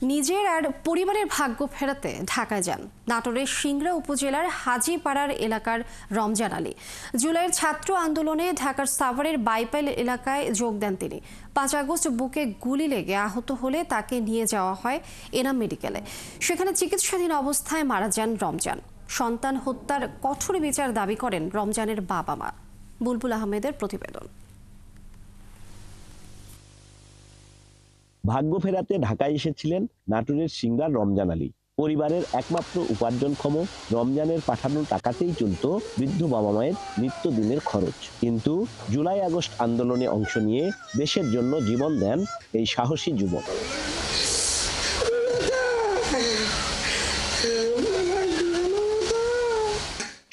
নিজের আর পরিবারের ভাগ্য ফেরাতে ঢাকায় যান নাটোরের সিংড়া উপজেলার হাজীপাড়ার এলাকার রমজান আলী। জুলাইয়ের ছাত্র আন্দোলনে ঢাকার সাভারের বাইপাইল এলাকায় যোগ দেন তিনি। ৫ আগস্ট বুকে গুলি লেগে আহত হলে তাকে নিয়ে যাওয়া হয় এনাম মেডিকেলে। সেখানে চিকিৎসাধীন অবস্থায় মারা যান রমজান। সন্তান হত্যার কঠোর বিচার দাবি করেন রমজানের বাবা মা। বুলবুল আহমেদের প্রতিবেদন। ভাগ্য ফেরাতে ঢাকায় এসেছিলেন নাটোরের সিংড়ার রমজান আলী। পরিবারের একমাত্র উপার্জনক্ষম রমজানের পাঠানো টাকাতেই চলত বৃদ্ধ বাবা মায়ের নিত্যদিনের খরচ। কিন্তু জুলাই আগস্ট আন্দোলনে অংশ নিয়ে দেশের জন্য জীবন দেন এই সাহসী যুবক।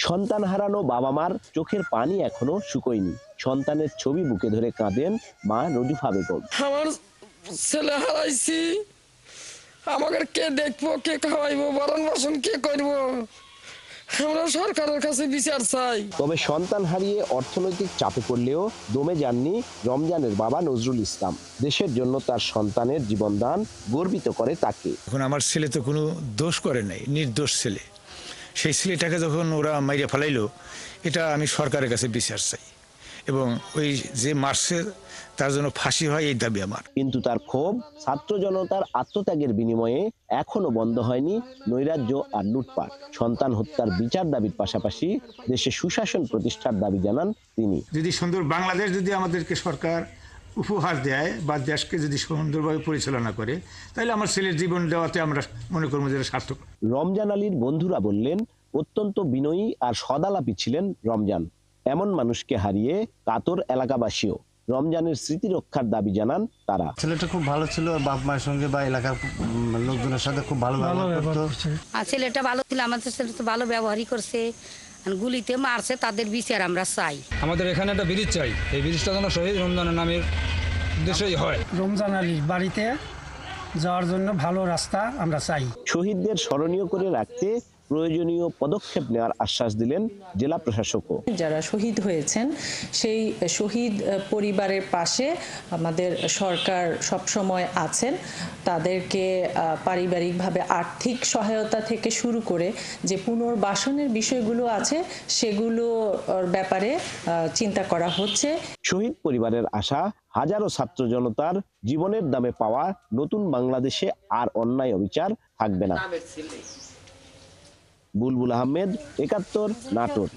সন্তান হারানো বাবা মার চোখের পানি এখনো শুকোয়নি। সন্তানের ছবি বুকে ধরে কাঁদেন মা রজুফা বেগম। আমার ছেলে হারাইছি, আমাকে কে দেখবো, কে খাওয়াইবো, ভরণ পোষণ কে করবো? আমরা সরকারের কাছে বিচার চাই। তবে সন্তান হারিয়ে অর্থনৈতিক চাপে পড়লেও দমে যাননি রমজানের বাবা নজরুল ইসলাম। দেশের জন্য তার সন্তানের জীবনদান গর্বিত করে তাকে। এখন আমার ছেলে তো কোনো দোষ করে নাই, নির্দোষ ছেলে। সেই ছেলেটাকে যখন ওরা মাইরে ফেলাইলো, এটা আমি সরকারের কাছে বিচার চাই এবং ওই যে মারছে তার জন্য ফাঁসি হয়, এই দাবি আমার। কিন্তু তার ক্ষোভ ছাত্র জনতার আত্মত্যাগের বিনিময়ে এখনো বন্ধ হয়নি নৈরাজ্য আর লুটপাট। সন্তান হত্যার বিচার দাবির পাশাপাশি দেশে সুশাসন প্রতিষ্ঠার দাবি জানান তিনি। যদি সুন্দর বাংলাদেশ যদি আমাদেরকে সরকার উপহার দেয় বা দেশকে যদি সুন্দরভাবে পরিচালনা করে, তাহলে আমার ছেলের জীবন দেওয়াতে আমরা মনে করবো যে সার্থক। রমজান আলীর বন্ধুরা বললেন, অত্যন্ত বিনয়ী আর সদালাপী ছিলেন রমজান। এমন মানুষকে হারিয়ে কাতর এলাকাবাসীও। রমজানের স্মৃতি রক্ষার দাবি জানান তারা। ছেলেটা খুব ভালো ছিল, বাপ মায়ের সঙ্গে বা এলাকার লোকজনের সাথে খুব ভালো ব্যবহার করতো। আর ছেলেটা ভালো ছিল, আমাদের ছেলে তো ভালো ব্যবহারই করছে। গুলিতে মারছে, তাদের বিচার আমরা চাই। আমাদের এখানে একটা ব্রিজ চাই, এই ব্রিজটা যেন শহীদ রমজানের নামের উদ্দেশ্যই হয়। রমজান আলীর বাড়িতে যাওয়ার জন্য ভালো রাস্তা আমরা চাই। শহীদদের স্মরণীয় করে রাখতে প্রয়োজনীয় পদক্ষেপ নেওয়ার আশ্বাস দিলেন জেলা প্রশাসকও। যারা শহীদ হয়েছেন সেই শহীদ পরিবারের পাশে আমাদের সরকার সবসময় আছেন। তাদেরকে পারিবারিকভাবে আর্থিক সহায়তা থেকে শুরু করে যে পুনর্বাসনের বিষয়গুলো আছে সেগুলোর ব্যাপারে চিন্তা করা হচ্ছে। শহীদ পরিবারের আশা, হাজারো ছাত্র জনতার জীবনের দামে পাওয়া নতুন বাংলাদেশে আর অন্যায় অবিচার থাকবে না। বুলবুল আহমেদ, ৭১, নাটোর।